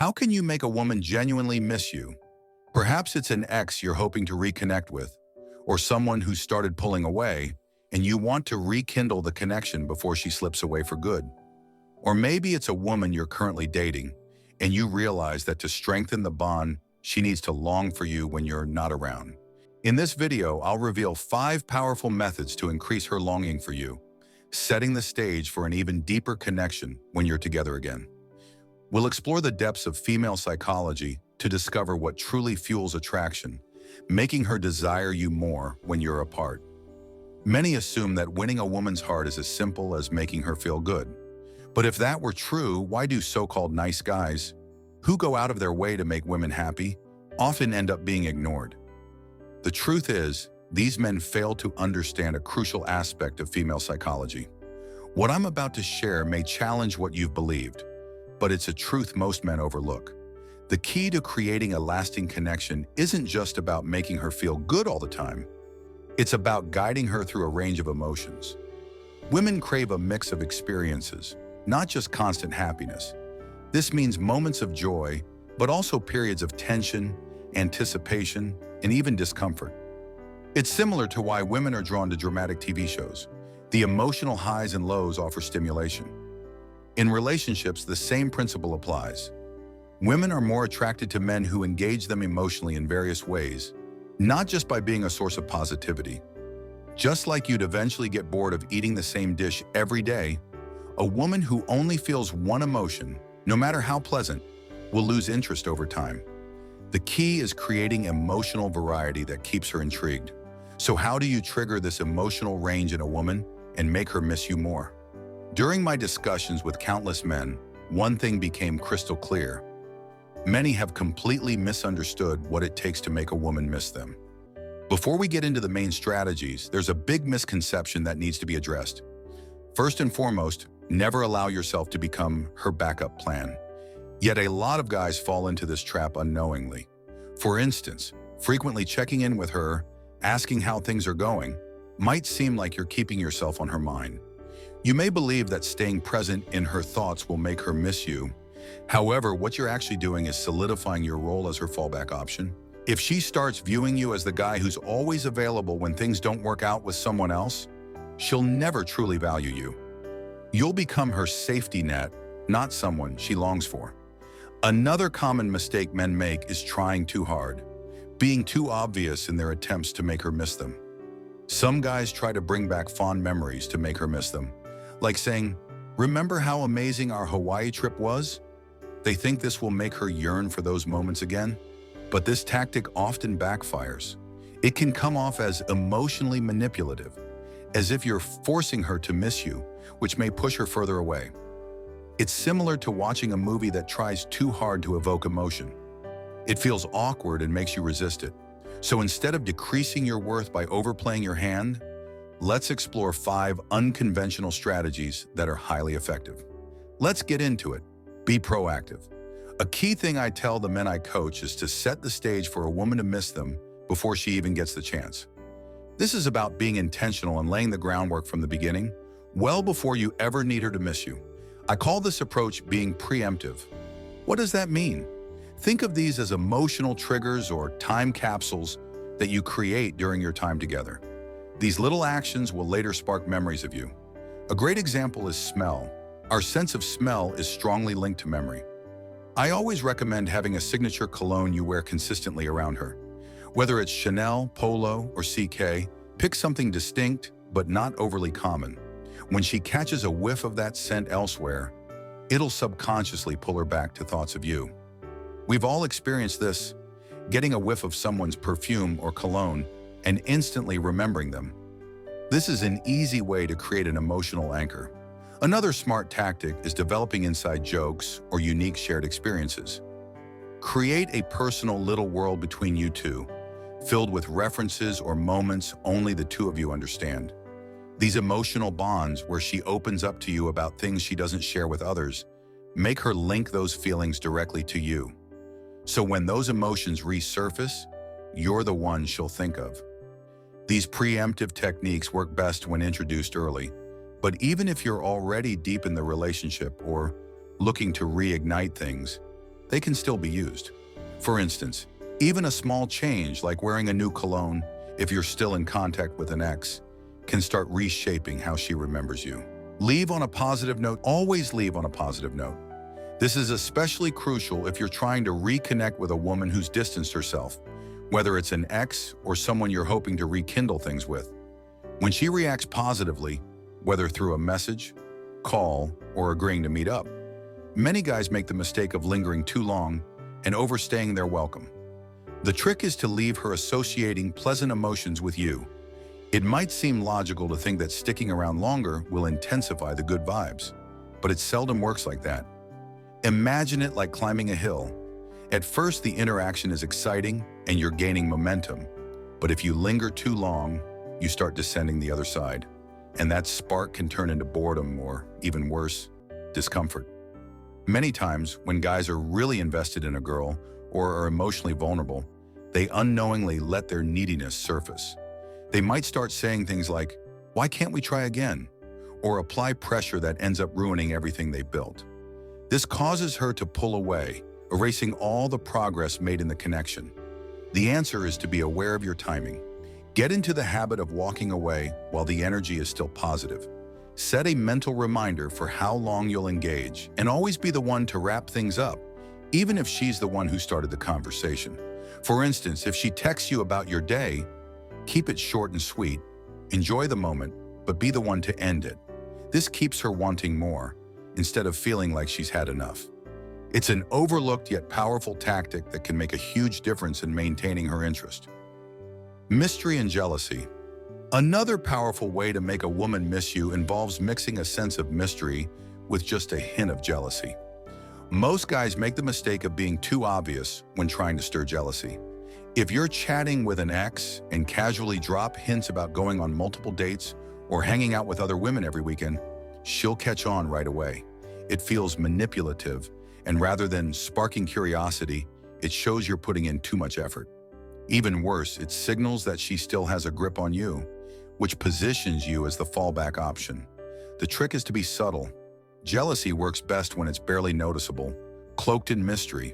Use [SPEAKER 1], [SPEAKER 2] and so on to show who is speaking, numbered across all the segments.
[SPEAKER 1] How can you make a woman genuinely miss you? Perhaps it's an ex you're hoping to reconnect with, or someone who started pulling away, and you want to rekindle the connection before she slips away for good. Or maybe it's a woman you're currently dating, and you realize that to strengthen the bond, she needs to long for you when you're not around. In this video, I'll reveal 5 powerful methods to increase her longing for you, setting the stage for an even deeper connection when you're together again. We'll explore the depths of female psychology to discover what truly fuels attraction, making her desire you more when you're apart. Many assume that winning a woman's heart is as simple as making her feel good. But if that were true, why do so-called nice guys, who go out of their way to make women happy, often end up being ignored? The truth is, these men fail to understand a crucial aspect of female psychology. What I'm about to share may challenge what you've believed, but it's a truth most men overlook. The key to creating a lasting connection isn't just about making her feel good all the time. It's about guiding her through a range of emotions. Women crave a mix of experiences, not just constant happiness. This means moments of joy, but also periods of tension, anticipation, and even discomfort. It's similar to why women are drawn to dramatic TV shows. The emotional highs and lows offer stimulation. In relationships, the same principle applies. Women are more attracted to men who engage them emotionally in various ways, not just by being a source of positivity. Just like you'd eventually get bored of eating the same dish every day, a woman who only feels one emotion, no matter how pleasant, will lose interest over time. The key is creating emotional variety that keeps her intrigued. So how do you trigger this emotional range in a woman and make her miss you more? During my discussions with countless men, one thing became crystal clear. Many have completely misunderstood what it takes to make a woman miss them. Before we get into the main strategies, there's a big misconception that needs to be addressed. First and foremost, never allow yourself to become her backup plan. Yet a lot of guys fall into this trap unknowingly. For instance, frequently checking in with her, asking how things are going, might seem like you're keeping yourself on her mind. You may believe that staying present in her thoughts will make her miss you. However, what you're actually doing is solidifying your role as her fallback option. If she starts viewing you as the guy who's always available when things don't work out with someone else, she'll never truly value you. You'll become her safety net, not someone she longs for. Another common mistake men make is trying too hard, being too obvious in their attempts to make her miss them. Some guys try to bring back fond memories to make her miss them, like saying, "Remember how amazing our Hawaii trip was?" They think this will make her yearn for those moments again, but this tactic often backfires. It can come off as emotionally manipulative, as if you're forcing her to miss you, which may push her further away. It's similar to watching a movie that tries too hard to evoke emotion. It feels awkward and makes you resist it. So instead of decreasing your worth by overplaying your hand, let's explore 5 unconventional strategies that are highly effective. Let's get into it. Be proactive. A key thing I tell the men I coach is to set the stage for a woman to miss them before she even gets the chance. This is about being intentional and laying the groundwork from the beginning, well before you ever need her to miss you. I call this approach being preemptive. What does that mean? Think of these as emotional triggers or time capsules that you create during your time together. These little actions will later spark memories of you. A great example is smell. Our sense of smell is strongly linked to memory. I always recommend having a signature cologne you wear consistently around her. Whether it's Chanel, Polo, or CK, pick something distinct but not overly common. When she catches a whiff of that scent elsewhere, it'll subconsciously pull her back to thoughts of you. We've all experienced this, getting a whiff of someone's perfume or cologne and instantly remembering them. This is an easy way to create an emotional anchor. Another smart tactic is developing inside jokes or unique shared experiences. Create a personal little world between you two, filled with references or moments only the two of you understand. These emotional bonds where she opens up to you about things she doesn't share with others, make her link those feelings directly to you. So when those emotions resurface, you're the one she'll think of. These preemptive techniques work best when introduced early, but even if you're already deep in the relationship or looking to reignite things, they can still be used. For instance, even a small change like wearing a new cologne, if you're still in contact with an ex, can start reshaping how she remembers you. Leave on a positive note. Always leave on a positive note. This is especially crucial if you're trying to reconnect with a woman who's distanced herself, whether it's an ex or someone you're hoping to rekindle things with. When she reacts positively, whether through a message, call, or agreeing to meet up, many guys make the mistake of lingering too long and overstaying their welcome. The trick is to leave her associating pleasant emotions with you. It might seem logical to think that sticking around longer will intensify the good vibes, but it seldom works like that. Imagine it like climbing a hill. At first, the interaction is exciting and you're gaining momentum, but if you linger too long, you start descending the other side, and that spark can turn into boredom or, even worse, discomfort. Many times, when guys are really invested in a girl or are emotionally vulnerable, they unknowingly let their neediness surface. They might start saying things like, "Why can't we try again?" or apply pressure that ends up ruining everything they built. This causes her to pull away, erasing all the progress made in the connection. The answer is to be aware of your timing. Get into the habit of walking away while the energy is still positive. Set a mental reminder for how long you'll engage, and always be the one to wrap things up, even if she's the one who started the conversation. For instance, if she texts you about your day, keep it short and sweet. Enjoy the moment, but be the one to end it. This keeps her wanting more, instead of feeling like she's had enough. It's an overlooked yet powerful tactic that can make a huge difference in maintaining her interest. Mystery and jealousy. Another powerful way to make a woman miss you involves mixing a sense of mystery with just a hint of jealousy. Most guys make the mistake of being too obvious when trying to stir jealousy. If you're chatting with an ex and casually drop hints about going on multiple dates or hanging out with other women every weekend, she'll catch on right away. It feels manipulative, and rather than sparking curiosity, it shows you're putting in too much effort. Even worse, it signals that she still has a grip on you, which positions you as the fallback option. The trick is to be subtle. Jealousy works best when it's barely noticeable, cloaked in mystery.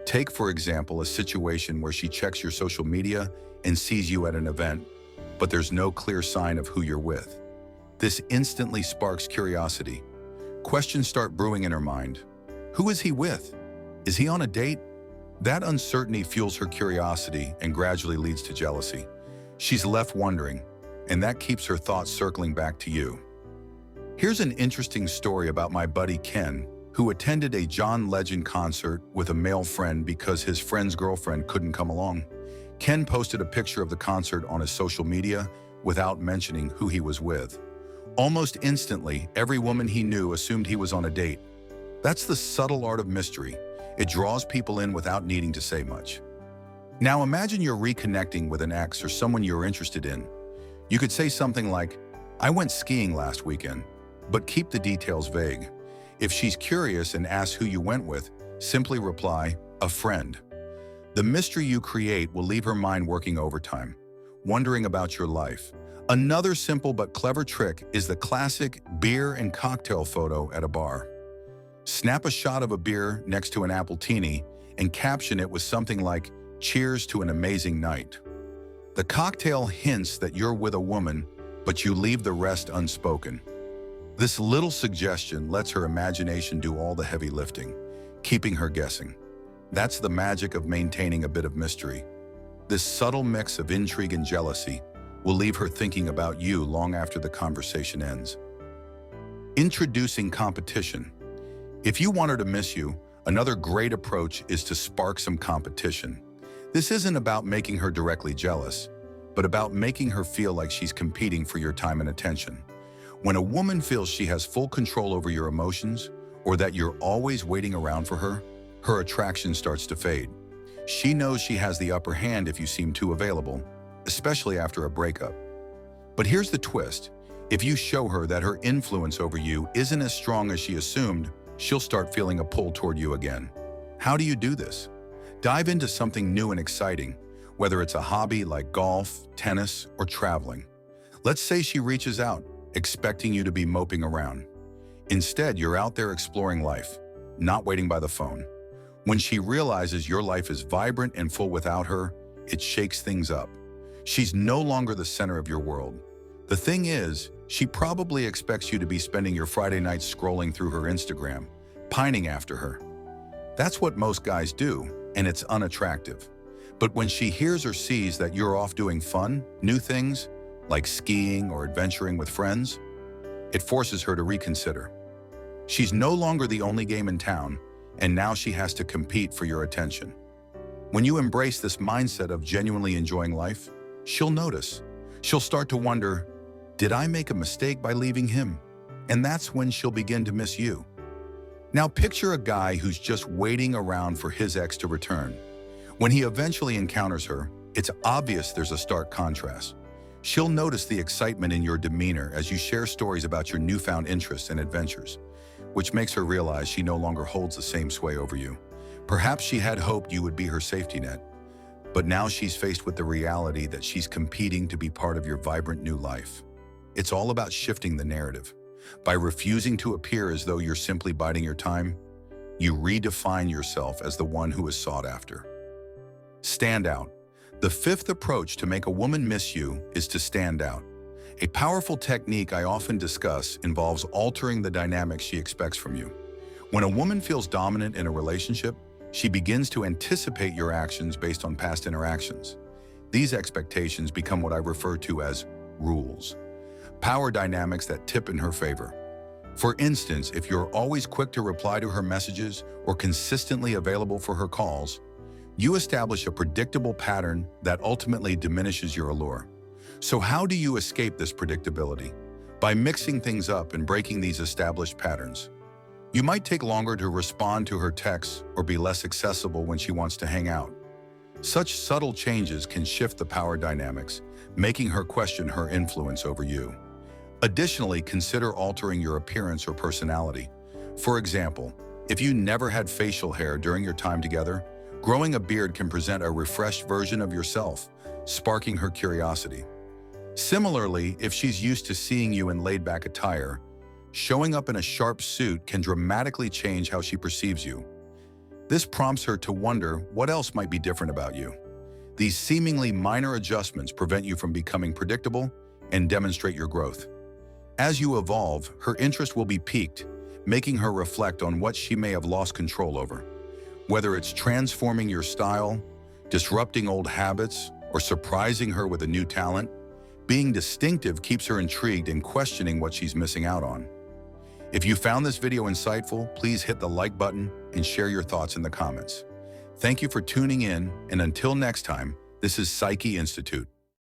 [SPEAKER 1] Take, for example, a situation where she checks your social media and sees you at an event, but there's no clear sign of who you're with. This instantly sparks curiosity. Questions start brewing in her mind. Who is he with? Is he on a date? That uncertainty fuels her curiosity and gradually leads to jealousy. She's left wondering, and that keeps her thoughts circling back to you. Here's an interesting story about my buddy Ken, who attended a John Legend concert with a male friend because his friend's girlfriend couldn't come along. Ken posted a picture of the concert on his social media without mentioning who he was with. Almost instantly, every woman he knew assumed he was on a date. That's the subtle art of mystery. It draws people in without needing to say much. Now imagine you're reconnecting with an ex or someone you're interested in. You could say something like, "I went skiing last weekend," but keep the details vague. If she's curious and asks who you went with, simply reply, "A friend." The mystery you create will leave her mind working overtime, wondering about your life. Another simple but clever trick is the classic beer and cocktail photo at a bar. Snap a shot of a beer next to an appletini and caption it with something like, "Cheers to an amazing night." The cocktail hints that you're with a woman, but you leave the rest unspoken. This little suggestion lets her imagination do all the heavy lifting, keeping her guessing. That's the magic of maintaining a bit of mystery. This subtle mix of intrigue and jealousy will leave her thinking about you long after the conversation ends. Introducing competition. If you want her to miss you, another great approach is to spark some competition. This isn't about making her directly jealous, but about making her feel like she's competing for your time and attention. When a woman feels she has full control over your emotions, or that you're always waiting around for her, her attraction starts to fade. She knows she has the upper hand if you seem too available, especially after a breakup. But here's the twist. If you show her that her influence over you isn't as strong as she assumed, she'll start feeling a pull toward you again. How do you do this? Dive into something new and exciting, whether it's a hobby like golf, tennis, or traveling. Let's say she reaches out, expecting you to be moping around. Instead, you're out there exploring life, not waiting by the phone. When she realizes your life is vibrant and full without her, it shakes things up. She's no longer the center of your world. The thing is, she probably expects you to be spending your Friday nights scrolling through her Instagram, pining after her. That's what most guys do, and it's unattractive. But when she hears or sees that you're off doing fun, new things, like skiing or adventuring with friends, it forces her to reconsider. She's no longer the only game in town, and now she has to compete for your attention. When you embrace this mindset of genuinely enjoying life, she'll notice. She'll start to wonder, did I make a mistake by leaving him? And that's when she'll begin to miss you. Now picture a guy who's just waiting around for his ex to return. When he eventually encounters her, it's obvious there's a stark contrast. She'll notice the excitement in your demeanor as you share stories about your newfound interests and adventures, which makes her realize she no longer holds the same sway over you. Perhaps she had hoped you would be her safety net, but now she's faced with the reality that she's competing to be part of your vibrant new life. It's all about shifting the narrative. By refusing to appear as though you're simply biding your time, you redefine yourself as the one who is sought after. Stand out. The fifth approach to make a woman miss you is to stand out. A powerful technique I often discuss involves altering the dynamics she expects from you. When a woman feels dominant in a relationship, she begins to anticipate your actions based on past interactions. These expectations become what I refer to as rules, power dynamics that tip in her favor. For instance, if you're always quick to reply to her messages or consistently available for her calls, you establish a predictable pattern that ultimately diminishes your allure. So how do you escape this predictability? By mixing things up and breaking these established patterns. You might take longer to respond to her texts or be less accessible when she wants to hang out. Such subtle changes can shift the power dynamics, making her question her influence over you. Additionally, consider altering your appearance or personality. For example, if you never had facial hair during your time together, growing a beard can present a refreshed version of yourself, sparking her curiosity. Similarly, if she's used to seeing you in laid-back attire, showing up in a sharp suit can dramatically change how she perceives you. This prompts her to wonder what else might be different about you. These seemingly minor adjustments prevent you from becoming predictable and demonstrate your growth. As you evolve, her interest will be piqued, making her reflect on what she may have lost control over. Whether it's transforming your style, disrupting old habits, or surprising her with a new talent, being distinctive keeps her intrigued and questioning what she's missing out on. If you found this video insightful, please hit the like button and share your thoughts in the comments. Thank you for tuning in, and until next time, this is Psyche Institute.